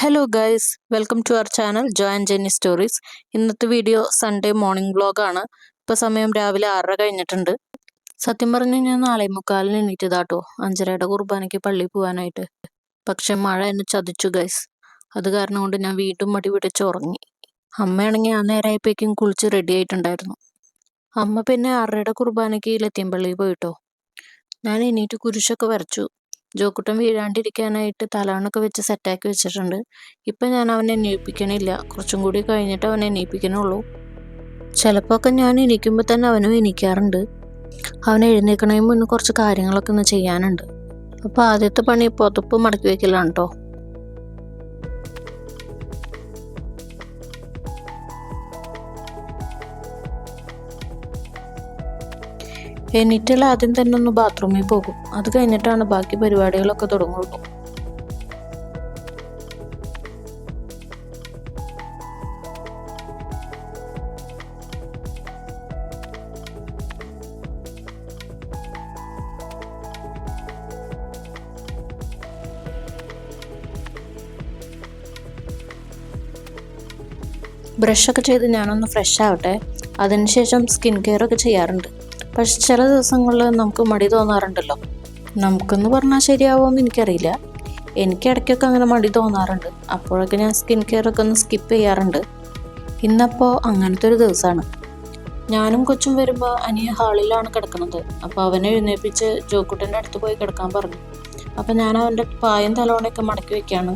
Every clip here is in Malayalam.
Hello guys, welcome to our channel Joy and Jenny stories. ഇന്നത്തെ വീഡിയോ സൺഡേ മോർണിംഗ് വ്ളോഗാണ്. ഇപ്പോൾ സമയം രാവിലെ 6:30 കഴിഞ്ഞിട്ടുണ്ട്. സത്യം പറഞ്ഞു ഞാൻ 4:45 എണീറ്റതാട്ടോ 5:30 കുർബാനയ്ക്ക് പള്ളിയിൽ പോകാനായിട്ട്. പക്ഷെ മഴ എന്നെ ചതിച്ചു ഗൈസ്. അത് കാരണം കൊണ്ട് ഞാൻ വീണ്ടും മടി പിടിച്ച് ഉറങ്ങി. അമ്മയാണെങ്കിൽ ആ നേരമായപ്പോഴേക്കും കുളിച്ച് റെഡി ആയിട്ടുണ്ടായിരുന്നു. അമ്മ പിന്നെ 6:30 കുർബാനയ്ക്ക് ലത്തീംപള്ളിയിൽ പോയിട്ടോ. ഞാൻ എണീറ്റ് കുരിശൊക്കെ വരച്ചു. ജോക്കുട്ടൻ വീഴാണ്ടിരിക്കാനായിട്ട് തലവണൊക്കെ വെച്ച് സെറ്റാക്കി വെച്ചിട്ടുണ്ട്. ഇപ്പം ഞാൻ അവനെ എണീപ്പിക്കണില്ല, കുറച്ചും കൂടി കഴിഞ്ഞിട്ട് അവനെ എണീപ്പിക്കണുള്ളൂ. ചിലപ്പോൾ ഒക്കെ ഞാൻ എണീക്കുമ്പോൾ തന്നെ അവനും എണീക്കാറുണ്ട്. അവൻ എഴുന്നേൽക്കണതിന് മുന്നേ കുറച്ച് കാര്യങ്ങളൊക്കെ ഒന്ന് ചെയ്യാനുണ്ട്. അപ്പോൾ ആദ്യത്തെ പണി പുതപ്പ് മടക്കി വെക്കലാണ് കേട്ടോ. എണീറ്റിൽ ആദ്യം തന്നെ ഒന്ന് ബാത്റൂമിൽ പോകും. അത് കഴിഞ്ഞിട്ടാണ് ബാക്കി പരിപാടികളൊക്കെ തുടങ്ങുള്ളൂ. ബ്രഷൊക്കെ ചെയ്ത് ഞാനൊന്ന് ഫ്രഷ് ആവട്ടെ. അതിനുശേഷം സ്കിൻ കെയർ ഒക്കെ ചെയ്യാറുണ്ട്. പക്ഷെ ചില ദിവസങ്ങളിൽ നമുക്ക് മടി തോന്നാറുണ്ടല്ലോ. നമുക്കെന്ന് പറഞ്ഞാൽ ശരിയാവുമെന്ന് എനിക്കറിയില്ല. എനിക്ക് ഇടയ്ക്കൊക്കെ അങ്ങനെ മടി തോന്നാറുണ്ട്. അപ്പോഴൊക്കെ ഞാൻ സ്കിൻ കെയർ ഒക്കെ ഒന്ന് സ്കിപ്പ് ചെയ്യാറുണ്ട്. ഇന്നപ്പോൾ അങ്ങനത്തെ ഒരു ദിവസമാണ്. ഞാനും കൊച്ചും വരുമ്പോൾ അനിയ ഹാളിലാണ് കിടക്കുന്നത്. അപ്പോൾ അവനെ എഴുന്നേൽപ്പിച്ച് ജോക്കുട്ടൻ്റെ അടുത്ത് പോയി കിടക്കാൻ പറഞ്ഞു. അപ്പോൾ ഞാൻ അവൻ്റെ പായും തലോണയൊക്കെ മടക്കി വെക്കുകയാണ്.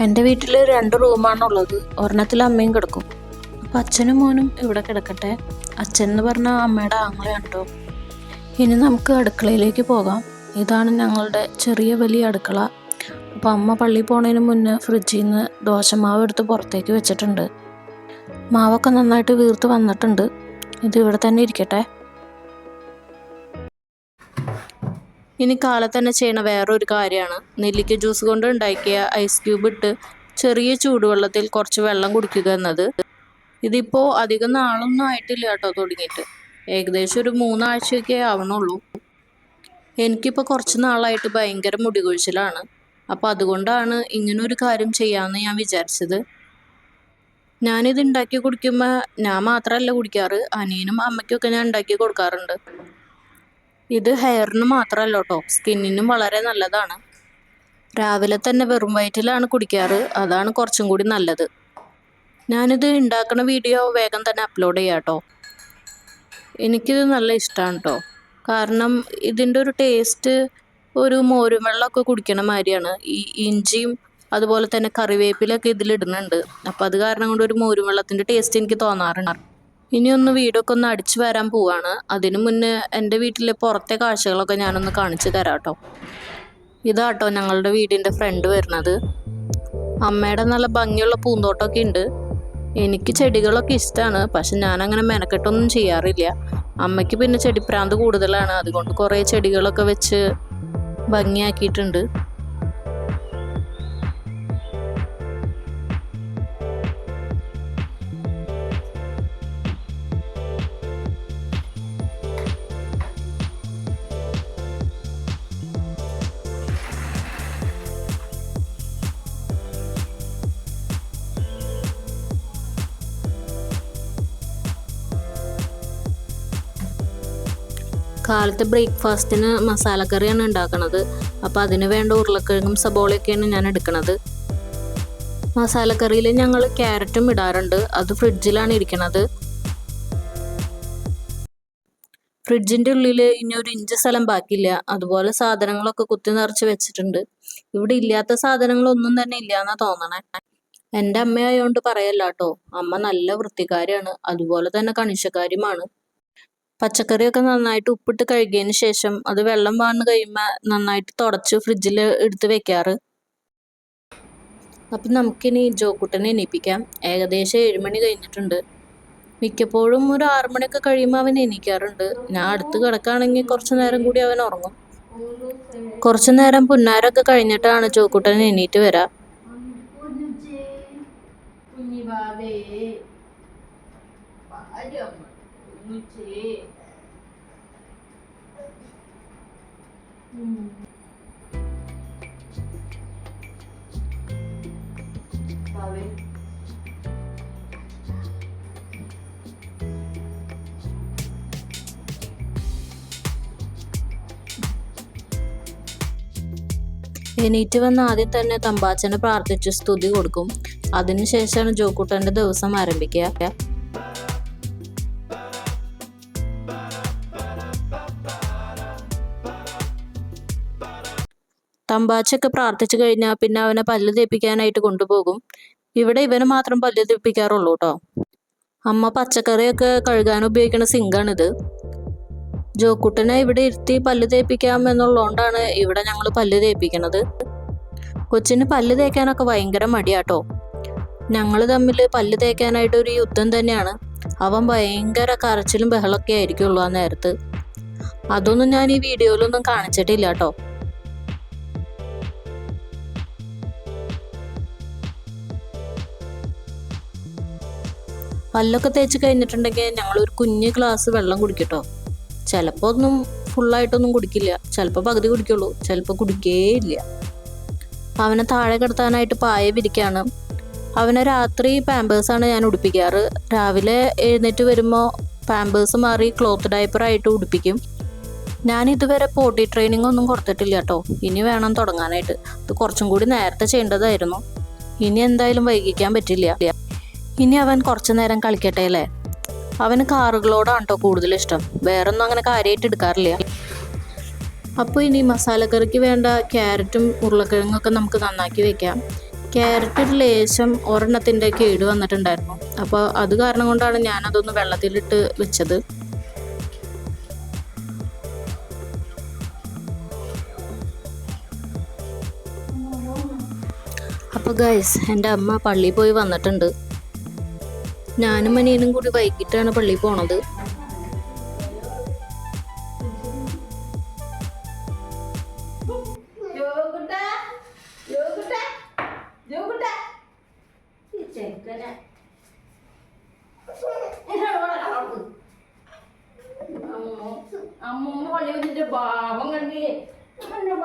എൻ്റെ വീട്ടിൽ 2 റൂമാണുള്ളത്. ഒരെണ്ണത്തിൽ അമ്മയും കിടക്കും. അപ്പം അച്ഛനും മോനും ഇവിടെ കിടക്കട്ടെ. അച്ഛൻ എന്ന് പറഞ്ഞാൽ അമ്മയുടെ ആങ്ങളയാണ് കേട്ടോ. ഇനി നമുക്ക് അടുക്കളയിലേക്ക് പോകാം. ഇതാണ് ഞങ്ങളുടെ ചെറിയ വലിയ അടുക്കള. അപ്പോൾ അമ്മ പള്ളിയിൽ പോണതിന് മുന്നേ ഫ്രിഡ്ജിൽ നിന്ന് ദോശമാവ് എടുത്ത് പുറത്തേക്ക് വെച്ചിട്ടുണ്ട്. മാവൊക്കെ നന്നായിട്ട് വീർത്ത് വന്നിട്ടുണ്ട്. ഇത് ഇവിടെ തന്നെ ഇരിക്കട്ടെ. ഇനി കാലത്ത് തന്നെ ചെയ്യണ വേറൊരു കാര്യമാണ് നെല്ലിക്ക ജ്യൂസ് കൊണ്ട് ഉണ്ടാക്കിയ ഐസ് ക്യൂബ് ഇട്ട് ചെറിയ ചൂടുവെള്ളത്തിൽ കുറച്ച് വെള്ളം കുടിക്കുക എന്നത്. ഇതിപ്പോൾ അധികം നാളൊന്നും ആയിട്ടില്ല കേട്ടോ തുടങ്ങിയിട്ട്. ഏകദേശം ഒരു 3 ആഴ്ചയൊക്കെ ആവണുള്ളൂ. എനിക്കിപ്പോൾ കുറച്ച് നാളായിട്ട് ഭയങ്കര മുടി കൊഴിച്ചിലാണ്. അപ്പോൾ അതുകൊണ്ടാണ് ഇങ്ങനൊരു കാര്യം ചെയ്യാമെന്ന് ഞാൻ വിചാരിച്ചത്. ഞാനിത് ഉണ്ടാക്കി കുടിക്കുമ്പോൾ ഞാൻ മാത്രമല്ല കുടിക്കാറ്, അനിയനും അമ്മയ്ക്കൊക്കെ ഞാൻ ഉണ്ടാക്കി കൊടുക്കാറുണ്ട്. ഇത് ഹെയറിന് മാത്രമല്ല കേട്ടോ, സ്കിന്നിനും വളരെ നല്ലതാണ്. രാവിലെ തന്നെ വെറും വയറ്റിലാണ് കുടിക്കാറ്. അതാണ് കുറച്ചും കൂടി നല്ലത്. ഞാനിത് ഉണ്ടാക്കുന്ന വീഡിയോ വേഗം തന്നെ അപ്ലോഡ് ചെയ്യാം കേട്ടോ. എനിക്കിത് നല്ല ഇഷ്ടമാണ് കേട്ടോ. കാരണം ഇതിൻ്റെ ഒരു ടേസ്റ്റ് ഒരു മോരും വെള്ളമൊക്കെ കുടിക്കണ മാതിരിയാണ്. ഈ ഇഞ്ചിയും അതുപോലെ തന്നെ കറിവേപ്പിലൊക്കെ ഇതിലിടുന്നുണ്ട്. അപ്പം അത് കാരണം കൊണ്ട് ഒരു മോരും വെള്ളത്തിൻ്റെ ടേസ്റ്റ് എനിക്ക് തോന്നാറുണ്ട്. ഇനിയൊന്ന് വീടൊക്കെ ഒന്ന് അടിച്ചു വരാൻ പോവാണ്. അതിനു മുന്നേ എൻ്റെ വീട്ടിലെ പുറത്തെ കാഴ്ചകളൊക്കെ ഞാനൊന്ന് കാണിച്ചു തരാം കേട്ടോ. ഇതാട്ടോ ഞങ്ങളുടെ വീടിൻ്റെ ഫ്രണ്ട് വരുന്നത്. അമ്മയുടെ നല്ല ഭംഗിയുള്ള പൂന്തോട്ടമൊക്കെ ഉണ്ട്. എനിക്ക് ചെടികളൊക്കെ ഇഷ്ടമാണ്, പക്ഷെ ഞാനങ്ങനെ മെനക്കെട്ടൊന്നും ചെയ്യാറില്ല. അമ്മയ്ക്ക് പിന്നെ ചെടിപ്രാന്ത് കൂടുതലാണ്. അതുകൊണ്ട് കുറേ ചെടികളൊക്കെ വെച്ച് ഭംഗിയാക്കിയിട്ടുണ്ട്. കാലത്ത് ബ്രേക്ക്ഫാസ്റ്റിന് മസാലക്കറിയാണ് ഉണ്ടാക്കുന്നത്. അപ്പോൾ അതിന് വേണ്ട ഉരുളക്കിഴങ്ങും സബോളയൊക്കെയാണ് ഞാൻ എടുക്കുന്നത്. മസാലക്കറിയിൽ ഞങ്ങൾ ക്യാരറ്റും ഇടാറുണ്ട്. അത് ഫ്രിഡ്ജിലാണ് ഇരിക്കുന്നത്. ഫ്രിഡ്ജിൻ്റെ ഉള്ളിൽ ഇനി ഒരു ഇഞ്ച് സ്ഥലം ബാക്കിയില്ല. അതുപോലെ സാധനങ്ങളൊക്കെ കുത്തി നിറച്ച് വെച്ചിട്ടുണ്ട്. ഇവിടെ ഇല്ലാത്ത സാധനങ്ങളൊന്നും തന്നെ ഇല്ലയെന്നാണ് തോന്നണേ. എൻ്റെ അമ്മയായോണ്ട് പറയല്ല കേട്ടോ. അമ്മ നല്ല വൃത്തിക്കാരിയാണ്, അതുപോലെ തന്നെ കണിശക്കാരിയുമാണ്. പച്ചക്കറിയൊക്കെ നന്നായിട്ട് ഉപ്പിട്ട് കഴുകിയതിന് ശേഷം അത് വെള്ളം വാർന്ന് കഴിയുമ്പോൾ നന്നായിട്ട് തുടച്ച് ഫ്രിഡ്ജിൽ എടുത്ത് വെക്കാറ്. അപ്പം നമുക്കിനി ജോക്കുട്ടനെ എണീപ്പിക്കാം. ഏകദേശം 7 മണി കഴിഞ്ഞിട്ടുണ്ട്. മിക്കപ്പോഴും ഒരു 6 മണിയൊക്കെ കഴിയുമ്പോൾ അവൻ എണീക്കാറുണ്ട്. ഞാൻ അടുത്ത് കിടക്കുകയാണെങ്കിൽ കുറച്ച് നേരം കൂടി അവൻ ഉറങ്ങും. കുറച്ചു നേരം പുന്നാരമൊക്കെ കഴിഞ്ഞിട്ടാണ് ജോക്കുട്ടൻ എണീറ്റ് വരാം. എണീറ്റ് വന്ന് ആദ്യം തന്നെ തമ്പാച്ചനെ പ്രാർത്ഥിച്ച് സ്തുതി കൊടുക്കും. അതിനുശേഷമാണ് ജോക്കുട്ടൻ്റെ ദിവസം ആരംഭിക്കുക. തമ്പാച്ചൊക്കെ പ്രാർത്ഥിച്ചു കഴിഞ്ഞാൽ പിന്നെ അവനെ പല്ല് തേപ്പിക്കാനായിട്ട് കൊണ്ടുപോകും. ഇവിടെ ഇവന് മാത്രം പല്ല് തേപ്പിക്കാറുള്ളൂ കേട്ടോ. അമ്മ പച്ചക്കറിയൊക്കെ കഴുകാൻ ഉപയോഗിക്കുന്ന സിങ്കാണിത്. ജോക്കുട്ടനെ ഇവിടെ ഇരുത്തി പല്ല് തേപ്പിക്കാം എന്നുള്ളതുകൊണ്ടാണ് ഇവിടെ ഞങ്ങൾ പല്ല് തേപ്പിക്കണത്. കൊച്ചിന് പല്ല് തേക്കാനൊക്കെ ഭയങ്കര മടിയാട്ടോ. ഞങ്ങൾ തമ്മിൽ പല്ല് തേക്കാനായിട്ട് ഒരു യുദ്ധം തന്നെയാണ്. അവൻ ഭയങ്കര കരച്ചിലും ബഹളമൊക്കെ ആയിരിക്കുള്ളൂ ആ നേരത്ത്. അതൊന്നും ഞാൻ ഈ വീഡിയോയിലൊന്നും കാണിച്ചിട്ടില്ല കേട്ടോ. പല്ലൊക്കെ തേച്ച് കഴിഞ്ഞിട്ടുണ്ടെങ്കിൽ ഞങ്ങളൊരു കുഞ്ഞ് ഗ്ലാസ് വെള്ളം കുടിക്കട്ടോ. ചിലപ്പോൾ ഒന്നും ഫുള്ളായിട്ടൊന്നും കുടിക്കില്ല, ചിലപ്പോൾ പകുതി കുടിക്കുള്ളൂ, ചിലപ്പോൾ കുടിക്കേയില്ല. അവനെ താഴെ കിടത്താനായിട്ട് പായ വിരിക്കാണ്. അവനെ രാത്രി പാമ്പേഴ്സാണ് ഞാൻ ഉടുപ്പിക്കാറ്. രാവിലെ എഴുന്നേറ്റ് വരുമ്പോൾ പാമ്പേഴ്സ് മാറി ക്ലോത്ത് ഡയപ്പറായിട്ട് ഉടുപ്പിക്കും. ഞാൻ ഇതുവരെ പോട്ടി ട്രെയിനിങ് ഒന്നും കൊടുത്തിട്ടില്ല കേട്ടോ. ഇനി വേണം തുടങ്ങാനായിട്ട്. ഇത് കുറച്ചും കൂടി നേരത്തെ ചെയ്യേണ്ടതായിരുന്നു. ഇനി എന്തായാലും വൈകിക്കാൻ പറ്റില്ല. ഇനി അവൻ കുറച്ചു നേരം കളിക്കട്ടെ അല്ലേ. അവന് കാറുകളോടാണ് കേട്ടോ കൂടുതൽ ഇഷ്ടം. വേറൊന്നും അങ്ങനെ കാര്യമായിട്ട് എടുക്കാറില്ല. അപ്പോൾ ഇനി മസാലക്കറിക്ക് വേണ്ട ക്യാരറ്റും ഉരുളക്കിഴങ്ങൊക്കെ നമുക്ക് നന്നാക്കി വെക്കാം. ക്യാരറ്റ് ഒരു ലേശം ഒരെണ്ണത്തിൻ്റെ കേട് വന്നിട്ടുണ്ടായിരുന്നു. അപ്പോൾ അത് കാരണം കൊണ്ടാണ് ഞാനതൊന്ന് വെള്ളത്തിലിട്ട് വെച്ചത്. അപ്പോൾ ഗൈസ്, എൻ്റെ അമ്മ പള്ളിയിൽ പോയി വന്നിട്ടുണ്ട്. ഞാനും അനിയനും കൂടി വൈകിട്ടാണ് പള്ളിയിൽ പോണത്. അമ്മൂമ്മ പള്ളി വന്നിട്ട് ഭാവം കണ്ടില്ലേ?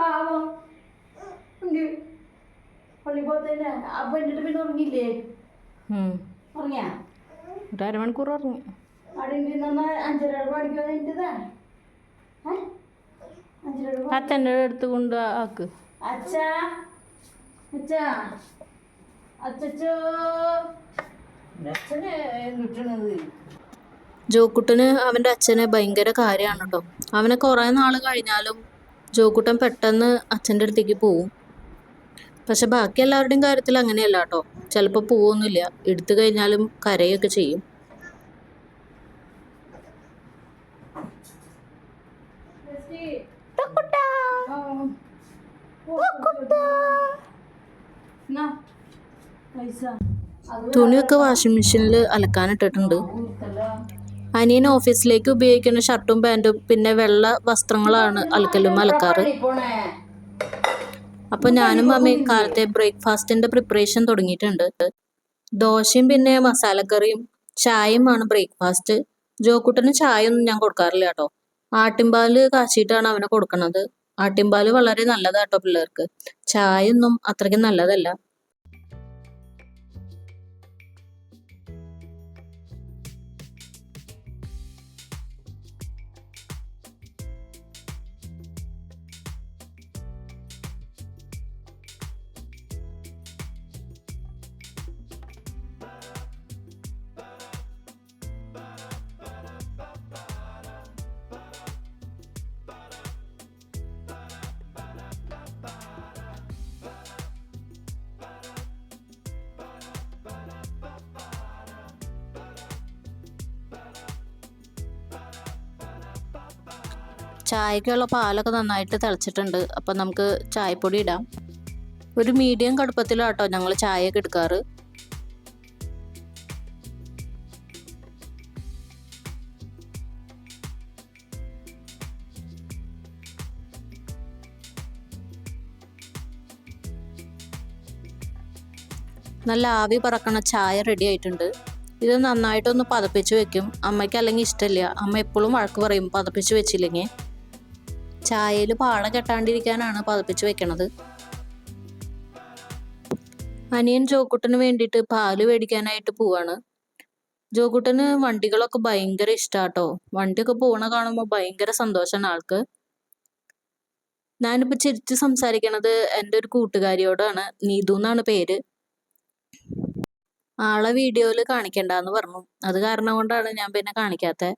ഭാവം പള്ളി പോത്തന്നെ അപ്പൊ എന്നിട്ട് പിന്നെ ഉറങ്ങിയില്ലേ? ഉറങ്ങിയാ? ഒരു അരമണിക്കൂർ ഉറങ്ങി. അവിടെ 5:30 പഠിക്കാൻ എന്റേതാ. അച്ഛൻ്റെ അടുത്ത് കൊണ്ട് ആക്ക്. അച്ഛാ അച്ഛാ അച്ചോ അച്ഛനെ കിട്ടണത്. ജോക്കുട്ടന് അവൻ്റെ അച്ഛനെ ഭയങ്കര കാര്യമാണ് കേട്ടോ. അവനെ കുറേ നാൾ കഴിഞ്ഞാലും ജോക്കുട്ടൻ പെട്ടെന്ന് അച്ഛൻ്റെ അടുത്തേക്ക് പോവും. പക്ഷെ ബാക്കി എല്ലാവരുടെയും കാര്യത്തിൽ അങ്ങനെയല്ല കേട്ടോ. ചിലപ്പോൾ പോവൊന്നുമില്ല, എടുത്തു കഴിഞ്ഞാലും കരയൊക്കെ ചെയ്യും. തുണിയൊക്കെ വാഷിംഗ് മെഷീനിൽ അലക്കാനിട്ടിട്ടുണ്ട്. അനിയൻ ഓഫീസിലേക്ക് ഉപയോഗിക്കുന്ന ഷർട്ടും പാൻറ്റും പിന്നെ വെള്ള വസ്ത്രങ്ങളാണ് അലക്കലും അലക്കാറ്. അപ്പോൾ ഞാനും അമ്മയും കാലത്തെ ബ്രേക്ക്ഫാസ്റ്റിൻ്റെ പ്രിപ്പറേഷൻ തുടങ്ങിയിട്ടുണ്ട്. ദോശയും പിന്നെ മസാലക്കറിയും ചായയുമാണ് ബ്രേക്ക്ഫാസ്റ്റ്. ജോക്കുട്ടന് ചായ ഒന്നും ഞാൻ കൊടുക്കാറില്ല കേട്ടോ. ആട്ടിൻപാല് കാച്ചിയിട്ടാണ് അവനെ കൊടുക്കുന്നത്. ആട്ടിൻപാല് വളരെ നല്ലതാട്ടോ പിള്ളേർക്ക്. ചായ ഒന്നും അത്രയ്ക്ക് നല്ലതല്ല. ചായക്കുള്ള പാലൊക്കെ നന്നായിട്ട് തിളച്ചിട്ടുണ്ട്. അപ്പം നമുക്ക് ചായപ്പൊടി ഇടാം. ഒരു മീഡിയം കടുപ്പത്തിലാട്ടോ ഞങ്ങൾ ചായയൊക്കെ എടുക്കാറ്. നല്ല ആവി പറക്കണ ചായ റെഡി ആയിട്ടുണ്ട്. ഇത് നന്നായിട്ടൊന്ന് പതപ്പിച്ച് വെക്കും. അമ്മയ്ക്ക് അല്ലെങ്കിൽ ഇഷ്ടമില്ല. അമ്മ എപ്പോഴും വഴക്ക് പറയും പതപ്പിച്ച് വെച്ചില്ലെങ്കിൽ. ചായയിൽ പാട കെട്ടാണ്ടിരിക്കാനാണ് പതപ്പിച്ച് വെക്കണത്. അനിയൻ ജോക്കുട്ടന് വേണ്ടിയിട്ട് പാല് മേടിക്കാനായിട്ട് പോവാണ്. ജോക്കുട്ടന് വണ്ടികളൊക്കെ ഭയങ്കര ഇഷ്ടാട്ടോ. വണ്ടിയൊക്കെ പോണ കാണുമ്പോൾ ഭയങ്കര സന്തോഷമാണ് ആൾക്ക്. ഞാനിപ്പോൾ ചിരിച്ച് സംസാരിക്കണത് എൻ്റെ ഒരു കൂട്ടുകാരിയോടാണ്. നീതു എന്നാണ് പേര്. ആളെ വീഡിയോയിൽ കാണിക്കണ്ടെന്ന് പറഞ്ഞു. അത് കാരണം കൊണ്ടാണ് ഞാൻ പിന്നെ കാണിക്കാത്തത്.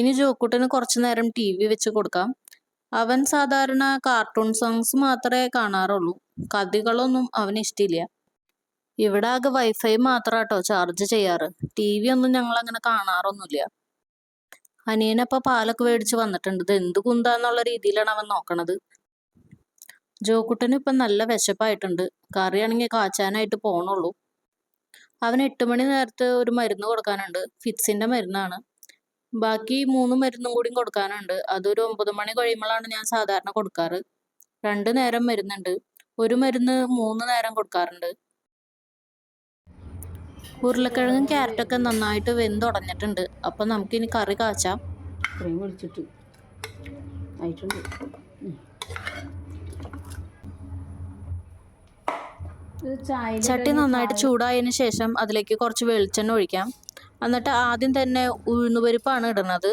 ഇനി ജോക്കുട്ടന് കുറച്ചു നേരം TV വെച്ച് കൊടുക്കാം. അവൻ സാധാരണ കാർട്ടൂൺ സോങ്സ് മാത്രമേ കാണാറുള്ളൂ. കഥകളൊന്നും അവന് ഇഷ്ടമില്ല. ഇവിടെ ആകെ വൈഫൈ മാത്രാട്ടോ ചാർജ് ചെയ്യാറ്. TV ഒന്നും ഞങ്ങൾ അങ്ങനെ കാണാറൊന്നുമില്ല. അനിയനപ്പം പാലൊക്കെ മേടിച്ച് വന്നിട്ടുണ്ട്. ഇത് എന്ത് കുന്താന്നുള്ള രീതിയിലാണ് അവൻ നോക്കണത്. ജോക്കുട്ടന് ഇപ്പം നല്ല വിശപ്പായിട്ടുണ്ട്. കറിയാണെങ്കിൽ കാച്ചാനായിട്ട് പോണുള്ളൂ. അവന് 8 മണി നേരത്ത് ഒരു മരുന്ന് കൊടുക്കാനുണ്ട്. ഫിറ്റ്സിന്റെ മരുന്നാണ്. ബാക്കി 3 മരുന്നും കൂടി കൊടുക്കാനുണ്ട്. അതൊരു 9 മണി കഴിയുമ്പോഴാണ് ഞാൻ സാധാരണ കൊടുക്കാറ്. 2 നേരം മരുന്നുണ്ട്. ഒരു മരുന്ന് 3 നേരം കൊടുക്കാറുണ്ട്. ഉരുളക്കിഴങ്ങും ക്യാരറ്റൊക്കെ നന്നായിട്ട് വെന്തുടഞ്ഞിട്ടുണ്ട്. അപ്പം നമുക്കിനി കറി കാച്ചാം. വിളിച്ചിട്ട് ആയിട്ടുണ്ട്. ചട്ടി നന്നായിട്ട് ചൂടായതിന് ശേഷം അതിലേക്ക് കുറച്ച് വെളിച്ചെണ്ണ ഒഴിക്കാം. എന്നിട്ട് ആദ്യം തന്നെ ഉഴുന്നുപരിപ്പാണ് ഇടുന്നത്.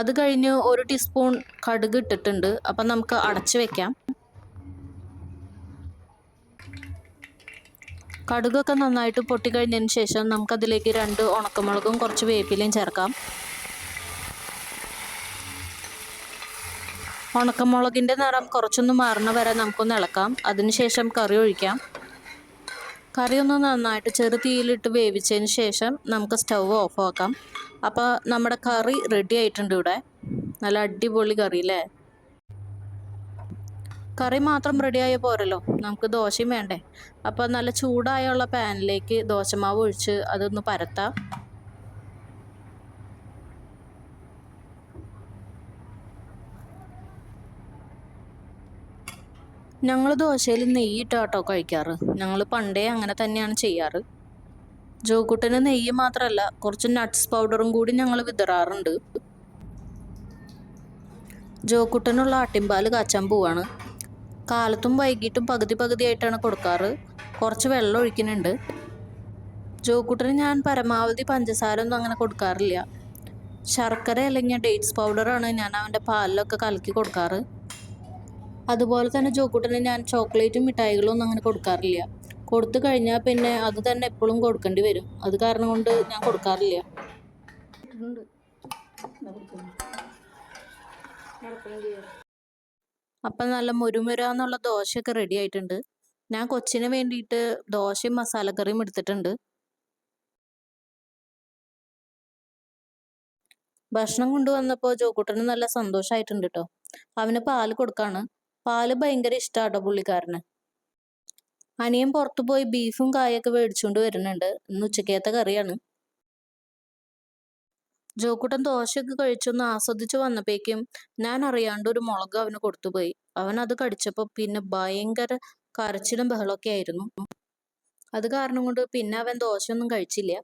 അത് കഴിഞ്ഞ് 1 ടീസ്പൂൺ കടുക് ഇട്ടിട്ടുണ്ട്. അപ്പം നമുക്ക് അടച്ചു വെക്കാം. കടുകൊക്കെ നന്നായിട്ട് പൊട്ടിക്കഴിഞ്ഞതിന് ശേഷം നമുക്കതിലേക്ക് 2 ഉണക്കമുളകും കുറച്ച് വേപ്പിലയും ചേർക്കാം. ഉണക്കമുളകിൻ്റെ നിറം കുറച്ചൊന്ന് മാറണ വരെ നമുക്കൊന്ന് ഇളക്കാം. അതിനുശേഷം കറി ഒഴിക്കാം. കറി ഒന്ന് നന്നായിട്ട് ചെറു തീയിലിട്ട് വേവിച്ചതിന് ശേഷം നമുക്ക് സ്റ്റൗ ഓഫ് ആക്കാം. അപ്പോൾ നമ്മുടെ കറി റെഡി ആയിട്ടുണ്ട്. ഇവിടെ നല്ല അടിപൊളി കറി അല്ലേ. കറി മാത്രം റെഡിയായ പോരല്ലോ, നമുക്ക് ദോശയും വേണ്ടേ. അപ്പോൾ നല്ല ചൂടായുള്ള പാനിലേക്ക് ദോശമാവ് ഒഴിച്ച് അതൊന്ന് പരത്താം. ഞങ്ങൾ ദോശയിൽ നെയ്യിട്ടാട്ടോ കഴിക്കാറ്. ഞങ്ങൾ പണ്ടേ അങ്ങനെ തന്നെയാണ് ചെയ്യാറ്. ജോക്കുട്ടന് നെയ്യ് മാത്രമല്ല കുറച്ച് നട്ട്സ് പൗഡറും കൂടി ഞങ്ങൾ വിതറാറുണ്ട്. ജോക്കുട്ടനുള്ള ആട്ടിൻപാൽ കാച്ചാൻ പോവാണ്. കാലത്തും വൈകിട്ടും പകുതി പകുതിയായിട്ടാണ് കൊടുക്കാറ്. കുറച്ച് വെള്ളം ഒഴിക്കുന്നുണ്ട്. ജോക്കുട്ടന് ഞാൻ പരമാവധി പഞ്ചസാര ഒന്നും അങ്ങനെ കൊടുക്കാറില്ല. ശർക്കര അല്ലെങ്കിൽ ഡേറ്റ്സ് പൗഡറാണ് ഞാൻ അവൻ്റെ പാലിലൊക്കെ കലക്കി കൊടുക്കാറ്. അതുപോലെ തന്നെ ജോക്കുട്ടന് ഞാൻ ചോക്ലേറ്റും മിഠായികളും ഒന്നും അങ്ങനെ കൊടുക്കാറില്ല. കൊടുത്തു കഴിഞ്ഞാൽ പിന്നെ അത് തന്നെ എപ്പോഴും കൊടുക്കേണ്ടി വരും. അത് കാരണം കൊണ്ട് ഞാൻ കൊടുക്കാറില്ല. അപ്പം നല്ല മുരുമുരാന്നുള്ള ദോശയൊക്കെ റെഡി ആയിട്ടുണ്ട്. ഞാൻ കൊച്ചിന് വേണ്ടിയിട്ട് ദോശയും മസാലക്കറിയും എടുത്തിട്ടുണ്ട്. ഭക്ഷണം കൊണ്ടുവന്നപ്പോൾ ജോക്കുട്ടന് നല്ല സന്തോഷമായിട്ടുണ്ട് കേട്ടോ. അവന് പാല് കൊടുക്കാണ്. പാല് ഭയങ്കര ഇഷ്ടമാട്ടോ പുള്ളിക്കാരന്. അനിയൻ പുറത്തു പോയി ബീഫും കായൊക്കെ മേടിച്ചുകൊണ്ട് വരുന്നുണ്ട്. ഇന്ന് ഉച്ചക്കത്തെ കറിയാണ്. ജോക്കുട്ടൻ ദോശയൊക്കെ കഴിച്ചൊന്ന് ആസ്വദിച്ച് വന്നപ്പോഴേക്കും ഞാൻ അറിയാണ്ട് ഒരു മുളക് അവന് കൊടുത്തുപോയി. അവൻ അത് കടിച്ചപ്പോൾ പിന്നെ ഭയങ്കര കരച്ചിലും ബഹളമൊക്കെ ആയിരുന്നു. അത് കാരണം കൊണ്ട് പിന്നെ അവൻ ദോശയൊന്നും കഴിച്ചില്ല.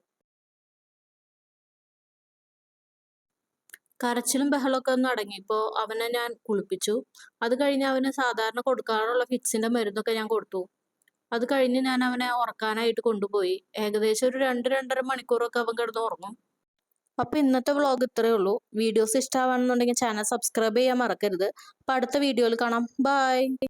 കരച്ചിലും ബഹളമൊക്കെ ഒന്ന് അടങ്ങിയപ്പോൾ അവനെ ഞാൻ കുളിപ്പിച്ചു. അത് കഴിഞ്ഞ് അവന് സാധാരണ കൊടുക്കാറുള്ള ഫിറ്റ്സിന്റെ മരുന്നൊക്കെ ഞാൻ കൊടുത്തു. അത് കഴിഞ്ഞ് ഞാൻ അവനെ ഉറക്കാനായിട്ട് കൊണ്ടുപോയി. ഏകദേശം ഒരു 2-2.5 മണിക്കൂറൊക്കെ അവൻ കിടന്ന് ഉറങ്ങും. അപ്പോൾ ഇന്നത്തെ വ്ളോഗ് ഇത്രയേ ഉള്ളൂ. വീഡിയോസ് ഇഷ്ടമാണെന്നുണ്ടെങ്കിൽ ചാനൽ സബ്സ്ക്രൈബ് ചെയ്യാൻ മറക്കരുത്. അപ്പോൾ അടുത്ത വീഡിയോയിൽ കാണാം. ബൈ.